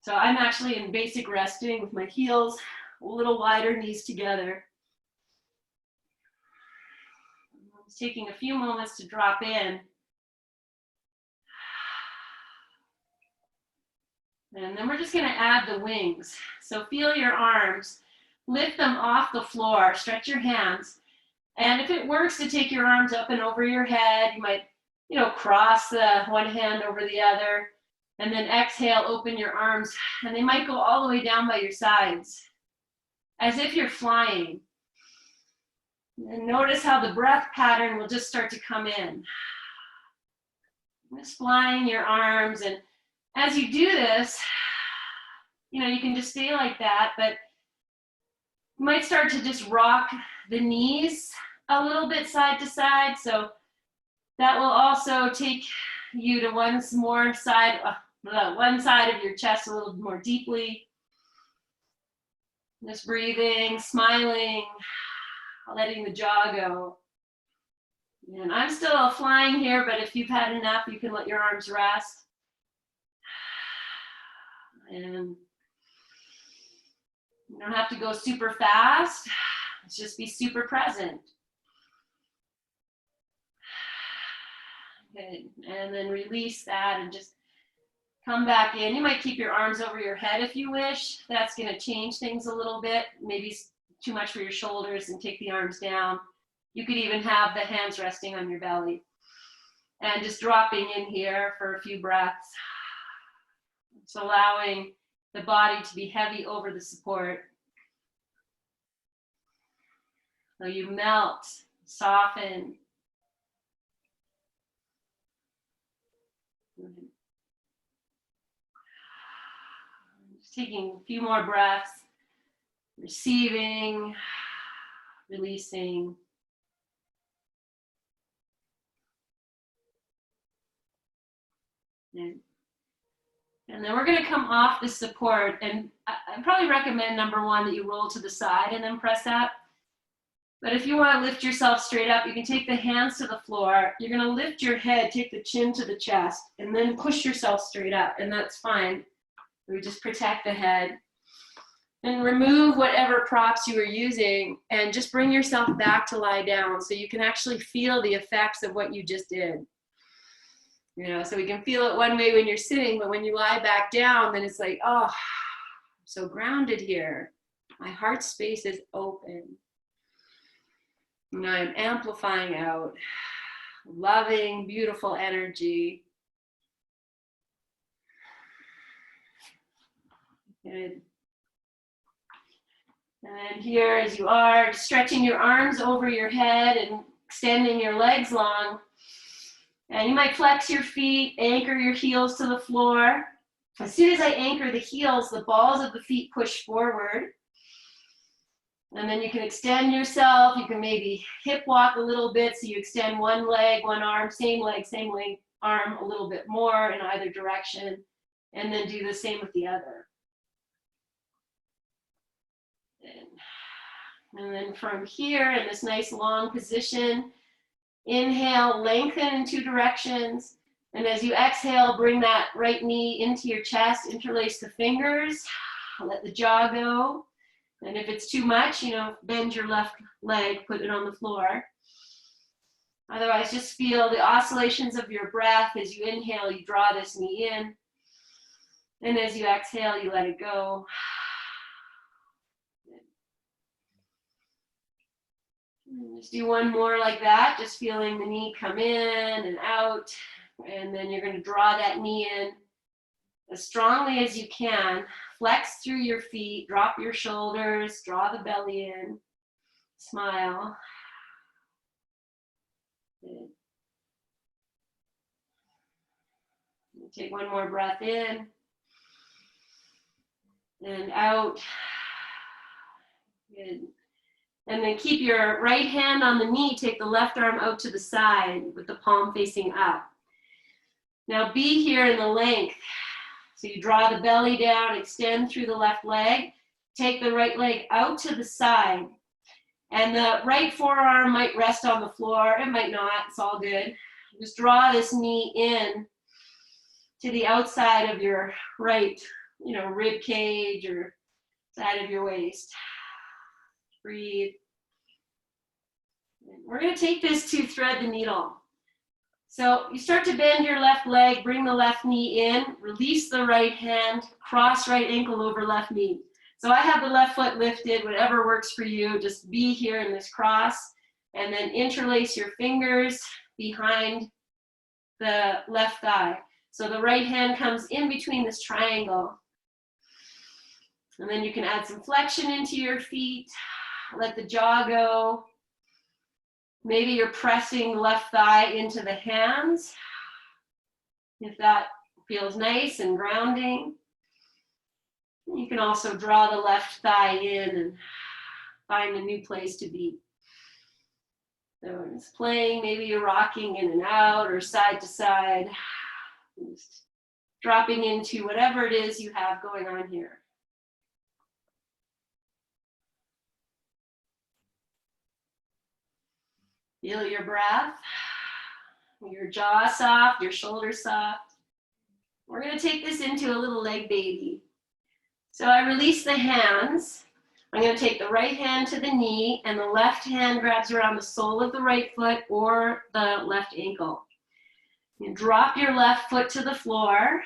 So I'm actually in basic resting with my heels a little wider, knees together. I'm just taking a few moments to drop in. And then we're just gonna add the wings. So feel your arms, lift them off the floor, stretch your hands. And if it works to take your arms up and over your head, you might, you know, cross the one hand over the other, and then exhale, open your arms, and they might go all the way down by your sides, as if you're flying. And notice how the breath pattern will just start to come in. Just flying your arms, and as you do this, you know, you can just stay like that, but you might start to just rock the knees a little bit side to side. So that will also take you to one side of your chest a little more deeply. Just breathing, smiling, letting the jaw go. And I'm still flying here, but if you've had enough, you can let your arms rest. And you don't have to go super fast. Let's just be super present. Good. And then release that and just come back in. You might keep your arms over your head if you wish. That's going to change things a little bit. Maybe too much for your shoulders, and take the arms down. You could even have the hands resting on your belly. And just dropping in here for a few breaths. It's allowing the body to be heavy over the support. So you melt, soften. taking a few more breaths, receiving, releasing. And then we're going to come off the support, and I probably recommend number one that you roll to the side and then press up. But if you want to lift yourself straight up, you can take the hands to the floor. You're going to lift your head, take the chin to the chest, and then push yourself straight up, and that's fine. We just protect the head. And remove whatever props you were using and just bring yourself back to lie down so you can actually feel the effects of what you just did. You know, so we can feel it one way when you're sitting, but when you lie back down, then it's like, oh, I'm so grounded here. My heart space is open. And I'm amplifying out loving, beautiful energy. Good. And then here, as you are, stretching your arms over your head and extending your legs long. And you might flex your feet, anchor your heels to the floor. As soon as I anchor the heels, the balls of the feet push forward. And then you can extend yourself. You can maybe hip walk a little bit. So you extend one leg, one arm, same leg, arm a little bit more in either direction. And then do the same with the other. And then from here, in this nice long position, inhale, lengthen in two directions. And as you exhale, bring that right knee into your chest, interlace the fingers, let the jaw go. And if it's too much, you know, bend your left leg, put it on the floor. Otherwise, just feel the oscillations of your breath. As you inhale, you draw this knee in. And as you exhale, you let it go. Just do one more like that, just feeling the knee come in and out. And then you're going to draw that knee in as strongly as you can. Flex through your feet, drop your shoulders, draw the belly in, smile. Good. Take one more breath in and out. Good. And then keep your right hand on the knee, take the left arm out to the side with the palm facing up. Now be here in the length. So you draw the belly down, extend through the left leg, take the right leg out to the side. And the right forearm might rest on the floor, it might not, it's all good. Just draw this knee in to the outside of your right, rib cage or side of your waist. Breathe. We're going to take this to thread the needle. So you start to bend your left leg, bring the left knee in, release the right hand, cross right ankle over left knee. So I have the left foot lifted, whatever works for you, just be here in this cross, and then interlace your fingers behind the left thigh. So the right hand comes in between this triangle. And then you can add some flexion into your feet. Let the jaw go. Maybe you're pressing the left thigh into the hands, if that feels nice and grounding. You can also draw the left thigh in and find a new place to be. So it's playing, maybe you're rocking in and out or side to side, just dropping into whatever it is you have going on here. Feel your breath, your jaw soft, your shoulders soft. We're going to take this into a little leg baby. So I release the hands. I'm going to take the right hand to the knee and the left hand grabs around the sole of the right foot or the left ankle. You drop your left foot to the floor.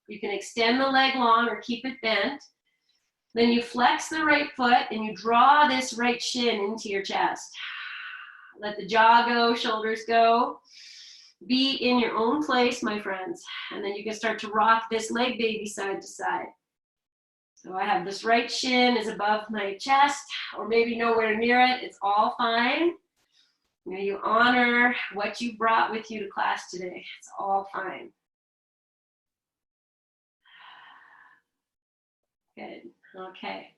You can extend the leg long or keep it bent. Then you flex the right foot and you draw this right shin into your chest. Let the jaw go, shoulders go. Be in your own place, my friends. And then you can start to rock this leg baby side to side. So I have this right shin is above my chest, or maybe nowhere near it. It's all fine. You honor what you brought with you to class today. It's all fine. Good. Okay.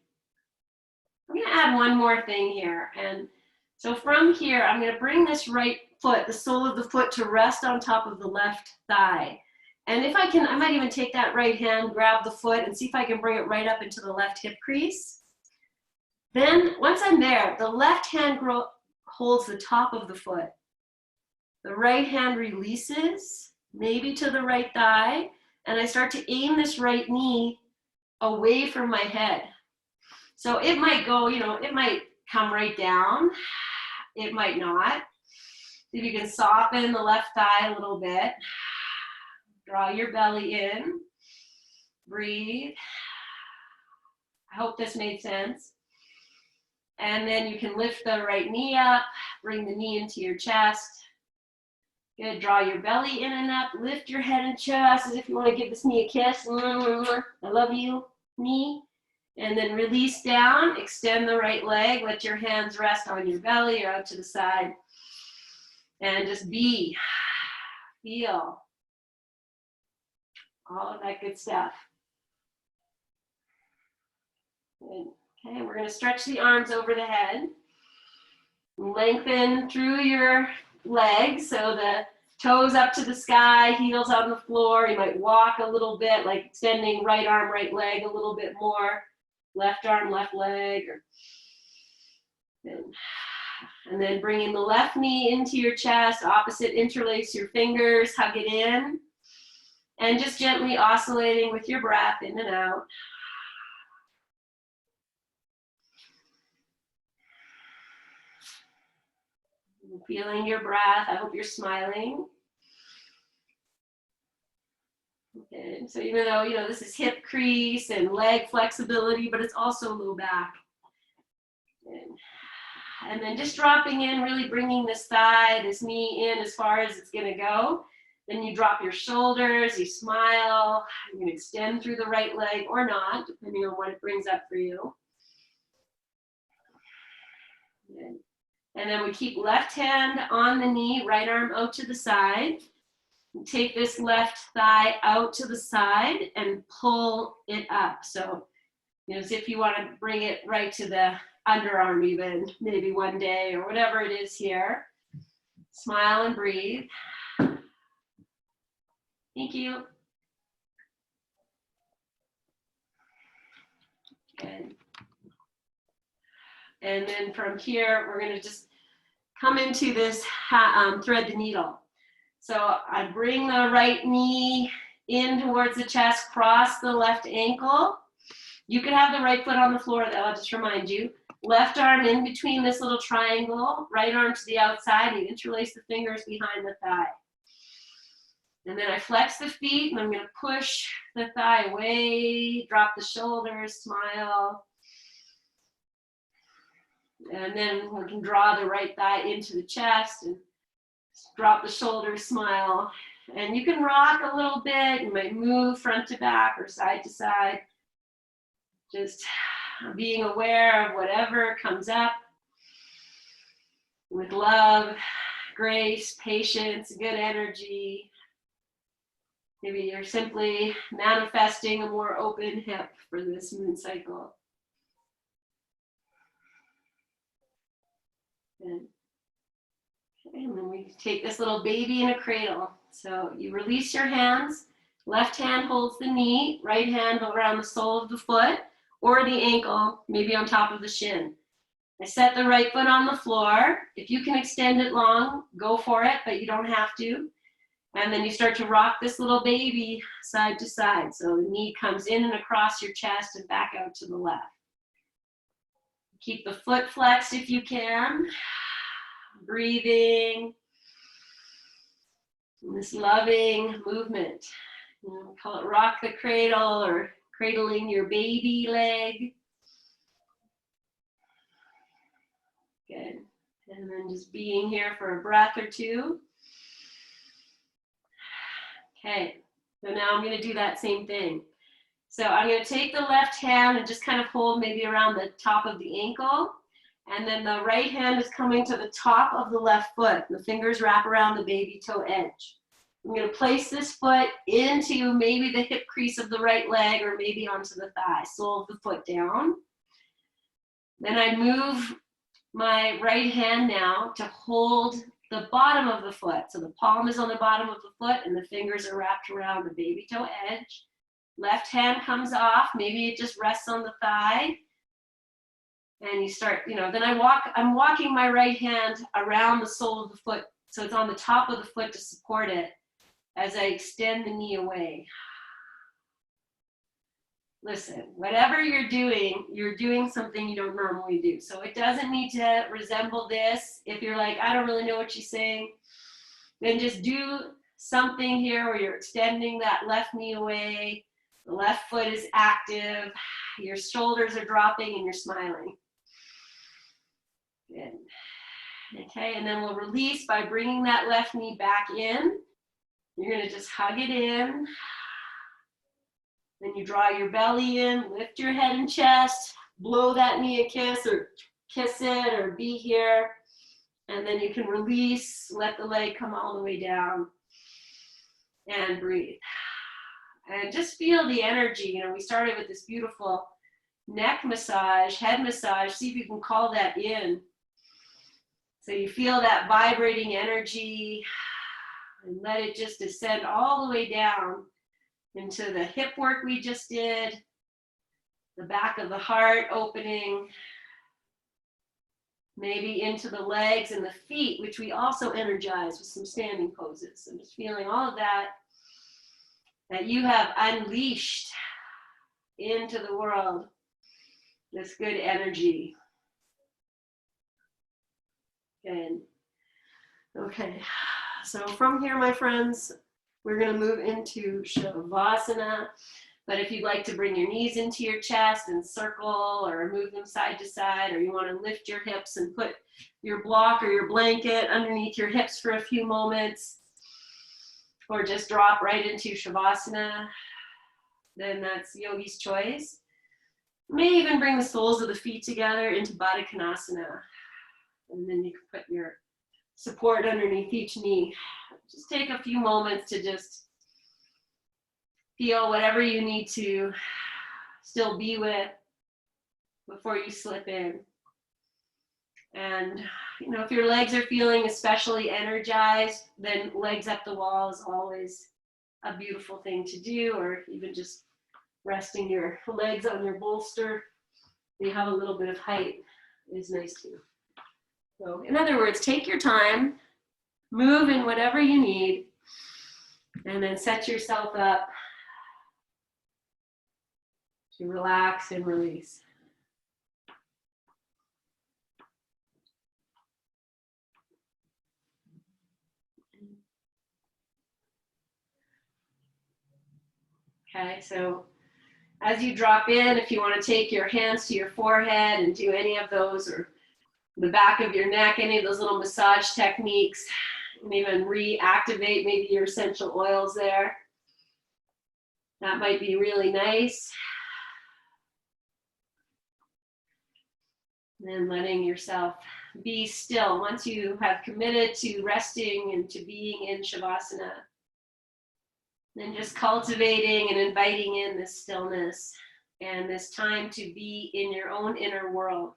I'm going to add one more thing here. And so from here, I'm going to bring this right foot, the sole of the foot, to rest on top of the left thigh. And if I can, I might even take that right hand, grab the foot, and see if I can bring it right up into the left hip crease. Then, once I'm there, the left hand holds the top of the foot. The right hand releases, maybe to the right thigh, and I start to aim this right knee away from my head. So it might go, you know, it might come right down. It might not. If you can soften the left thigh a little bit. Draw your belly in. Breathe. I hope this made sense. And then you can lift the right knee up, bring the knee into your chest. Good, draw your belly in and up, lift your head and chest as if you want to give this knee a kiss. I love you, knee. And then release down, extend the right leg, let your hands rest on your belly or out to the side. And just be, feel, all of that good stuff. Good. Okay, we're going to stretch the arms over the head. Lengthen through your legs, so the toes up to the sky, heels on the floor. You might walk a little bit, like extending right arm, right leg a little bit more. Left arm, left leg. And then bringing the left knee into your chest, opposite, interlace your fingers, hug it in. And just gently oscillating with your breath in and out. Feeling your breath. I hope you're smiling. Okay, so even though, you know, this is hip crease and leg flexibility, but it's also low back. And then just dropping in, really bringing this thigh, this knee in as far as it's going to go. Then you drop your shoulders, you smile. You can extend through the right leg or not, depending on what it brings up for you. Good. And then we keep left hand on the knee, right arm out to the side. Take this left thigh out to the side and pull it up. So, you know, as if you want to bring it right to the underarm even, maybe one day or whatever it is here. Smile and breathe. Thank you. Good. And then from here, we're going to just come into this thread the needle. So I bring the right knee in towards the chest, cross the left ankle. You can have the right foot on the floor, though, I'll just remind you. Left arm in between this little triangle, right arm to the outside, and you interlace the fingers behind the thigh. And then I flex the feet, and I'm going to push the thigh away, drop the shoulders, smile. And then we can draw the right thigh into the chest and drop the shoulders, smile. And you can rock a little bit. You might move front to back or side to side. Just being aware of whatever comes up with love, grace, patience, good energy. Maybe you're simply manifesting a more open hip for this moon cycle. Good. Okay, and then we take this little baby in a cradle. So you release your hands. Left hand holds the knee, right hand around the sole of the foot or the ankle, maybe on top of the shin. I set the right foot on the floor. If you can extend it long, go for it, but you don't have to. And then you start to rock this little baby side to side. So the knee comes in and across your chest and back out to the left. Keep the foot flexed if you can. Breathing. This loving movement. You know, we call it rock the cradle or cradling your baby leg. Good. And then just being here for a breath or two. Okay, so now I'm going to do that same thing. So I'm going to take the left hand and just kind of hold maybe around the top of the ankle. And then the right hand is coming to the top of the left foot. The fingers wrap around the baby toe edge. I'm going to place this foot into maybe the hip crease of the right leg or maybe onto the thigh, sole of the foot down. Then I move my right hand now to hold the bottom of the foot. So the palm is on the bottom of the foot and the fingers are wrapped around the baby toe edge. Left hand comes off, maybe it just rests on the thigh. And you start, then I'm walking my right hand around the sole of the foot. So it's on the top of the foot to support it as I extend the knee away. Listen, whatever you're doing something you don't normally do. So it doesn't need to resemble this. If you're like, I don't really know what she's saying, then just do something here where you're extending that left knee away. The left foot is active. Your shoulders are dropping and you're smiling. Good. Okay, and then we'll release by bringing that left knee back in. You're going to just hug it in. Then you draw your belly in, lift your head and chest, blow that knee a kiss or kiss it or be here. And then you can release, let the leg come all the way down and breathe. And just feel the energy. We started with this beautiful neck massage, head massage. See if you can call that in. So you feel that vibrating energy and let it just descend all the way down into the hip work we just did, the back of the heart opening, maybe into the legs and the feet, which we also energize with some standing poses. So just feeling all of that you have unleashed into the world, this good energy. Good. Okay, so from here, my friends, we're going to move into Shavasana. But if you'd like to bring your knees into your chest and circle or move them side to side, or you want to lift your hips and put your block or your blanket underneath your hips for a few moments, or just drop right into Shavasana, then that's yogi's choice. You may even bring the soles of the feet together into Baddha Konasana. And then you can put your support underneath each knee. Just take a few moments to just feel whatever you need to still be with before you slip in. And if your legs are feeling especially energized, then legs up the wall is always a beautiful thing to do, or even just resting your legs on your bolster. You have a little bit of height is nice too. So in other words, take your time, move in whatever you need, and then set yourself up to relax and release. Okay, so as you drop in, if you want to take your hands to your forehead and do any of those, or the back of your neck, any of those little massage techniques, and even reactivate maybe your essential oils there. That might be really nice. And letting yourself be still. Once you have committed to resting and to being in Shavasana, then just cultivating and inviting in this stillness and this time to be in your own inner world.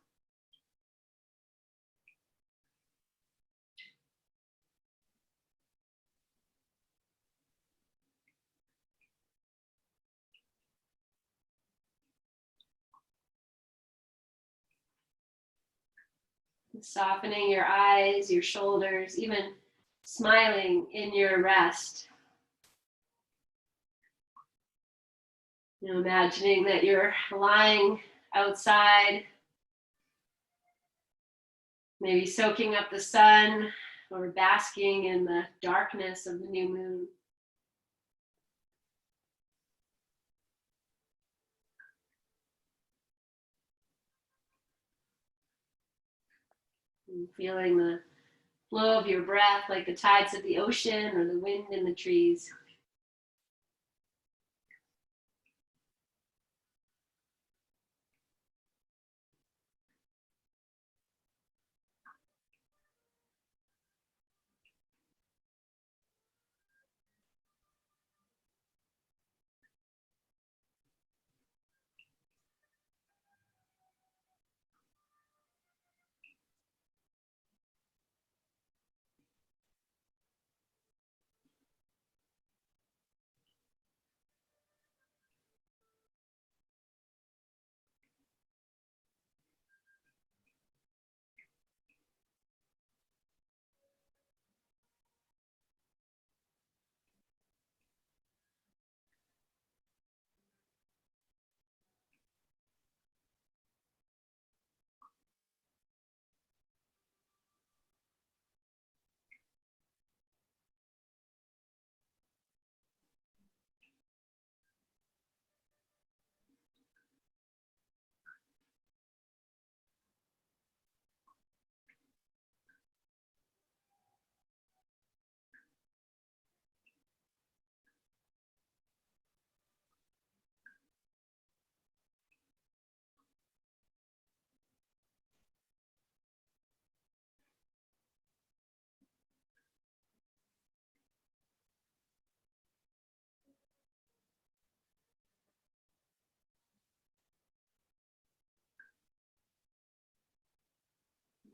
Softening your eyes, your shoulders, even smiling in your rest. Imagining that you're lying outside, maybe soaking up the sun or basking in the darkness of the new moon. And feeling the flow of your breath like the tides of the ocean or the wind in the trees.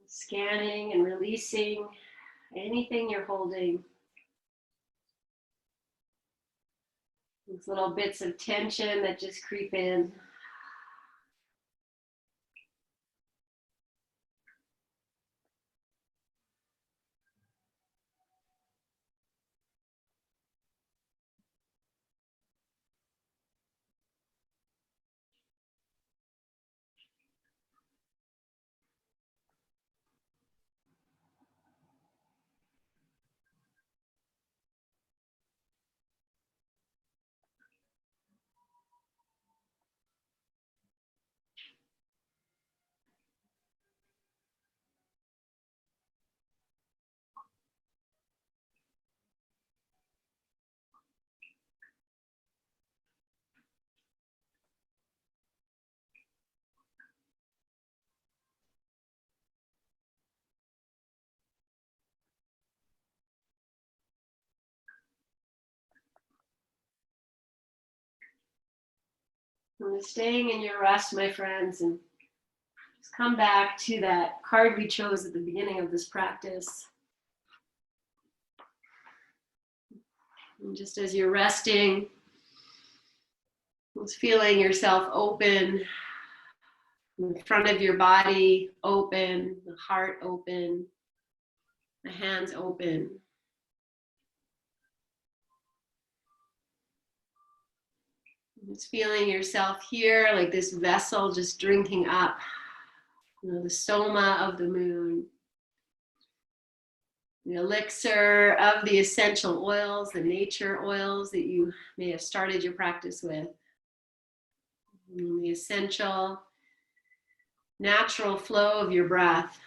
Scanning and releasing anything you're holding. These little bits of tension that just creep in. And staying in your rest, my friends, and just come back to that card we chose at the beginning of this practice. And just as you're resting, just feeling yourself open, the front of your body open, the heart open, the hands open. Just feeling yourself here like this vessel just drinking up, the soma of the moon, the elixir of the essential oils, the nature oils that you may have started your practice with. And the essential natural flow of your breath.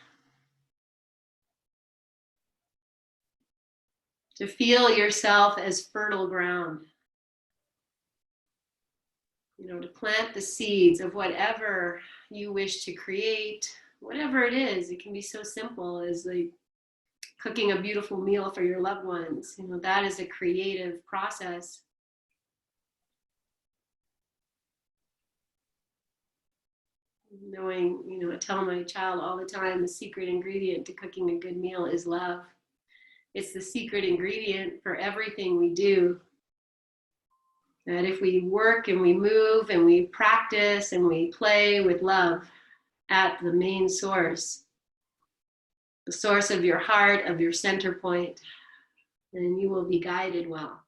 To feel yourself as fertile ground. To plant the seeds of whatever you wish to create, whatever it is. It can be so simple as like cooking a beautiful meal for your loved ones. That is a creative process. Knowing, I tell my child all the time, the secret ingredient to cooking a good meal is love. It's the secret ingredient for everything we do. That if we work and we move and we practice and we play with love at the main source, the source of your heart, of your center point, then you will be guided well.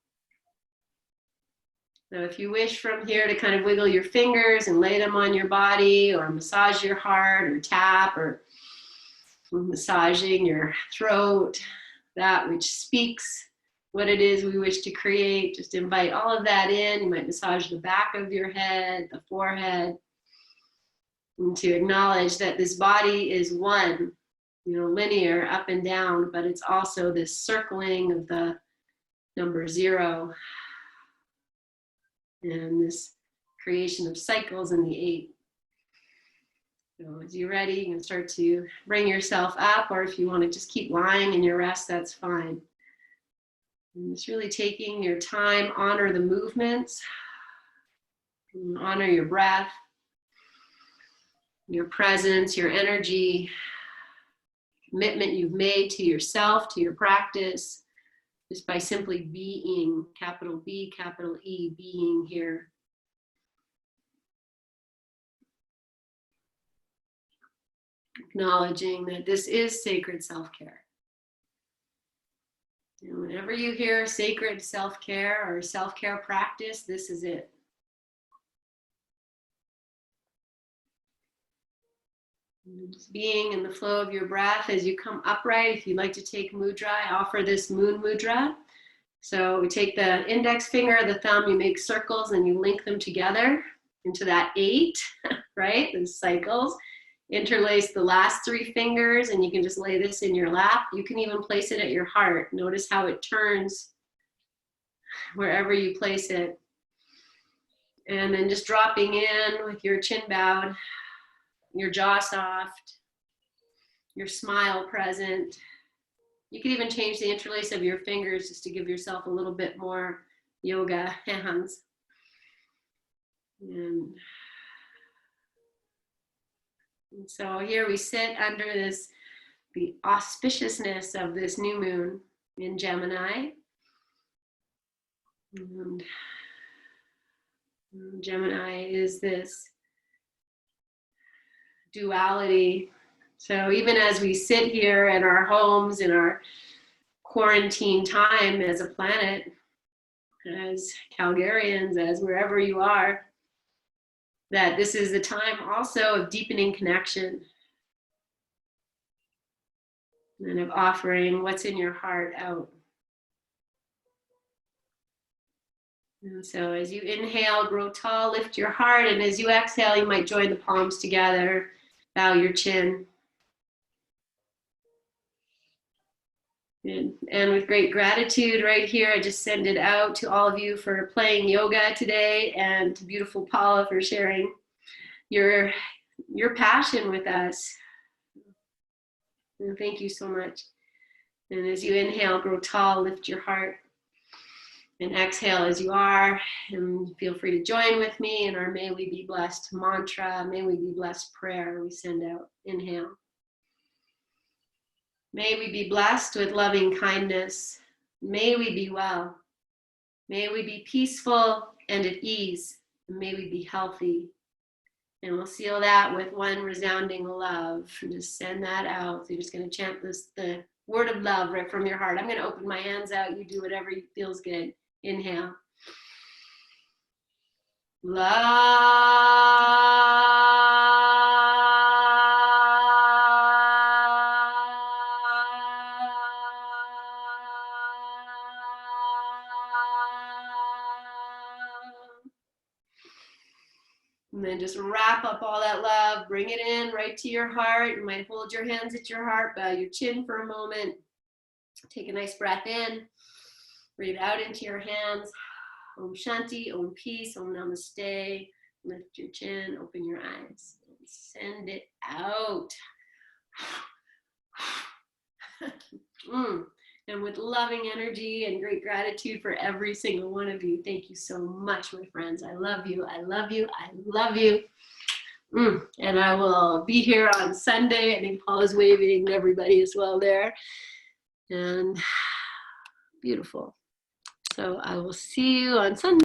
So if you wish from here to kind of wiggle your fingers and lay them on your body, or massage your heart, or tap, or massaging your throat, that which speaks what it is we wish to create, just invite all of that in. You might massage the back of your head, the forehead, and to acknowledge that this body is one, linear up and down, but it's also this circling of the number 0 and this creation of cycles in the 8. So as you're ready, you can start to bring yourself up, or if you want to just keep lying in your rest, that's fine. And just really taking your time, honor the movements, honor your breath, your presence, your energy, commitment you've made to yourself, to your practice, just by simply being, capital B, capital E, being here. Acknowledging that this is sacred self-care. And whenever you hear sacred self-care or self-care practice, this is it. And just being in the flow of your breath as you come upright. If you'd like to take mudra, I offer this moon mudra. So we take the index finger, the thumb, you make circles and you link them together into that 8, right? Those cycles. Interlace the last 3 fingers and you can just lay this in your lap. You can even place it at your heart. Notice how it turns wherever you place it. And then just dropping in with your chin bowed, your jaw soft, your smile present. You can even change the interlace of your fingers just to give yourself a little bit more yoga hands. And so here we sit under this the auspiciousness of this new moon in Gemini. And Gemini is this duality. So even as we sit here in our homes, in our quarantine time as a planet, as Calgarians, as wherever you are, that this is the time also of deepening connection and of offering what's in your heart out. And so as you inhale, grow tall, lift your heart, and as you exhale, you might join the palms together, bow your chin. And with great gratitude right here, I just send it out to all of you for playing yoga today, and to beautiful Paulla for sharing your passion with us. And thank you so much. And as you inhale, grow tall, lift your heart. And exhale as you are, and feel free to join with me in our May We Be Blessed mantra, May We Be Blessed prayer we send out. Inhale. May we be blessed with loving kindness. May we be well. May we be peaceful and at ease. May we be healthy. And we'll seal that with one resounding love. And just send that out. So you're just going to chant the word of love right from your heart. I'm going to open my hands out. You do whatever feels good. Inhale. Love. And then just wrap up all that love, bring it in right to your heart. You might hold your hands at your heart, bow your chin for a moment. Take a nice breath in, breathe out into your hands. Om Shanti, Om Peace, Om Namaste. Lift your chin, open your eyes, and send it out. And with loving energy and great gratitude for every single one of you. Thank you so much, my friends. I love you. I love you. I love you. And I will be here on Sunday. I think Paul is waving to everybody as well there. And beautiful. So I will see you on Sunday.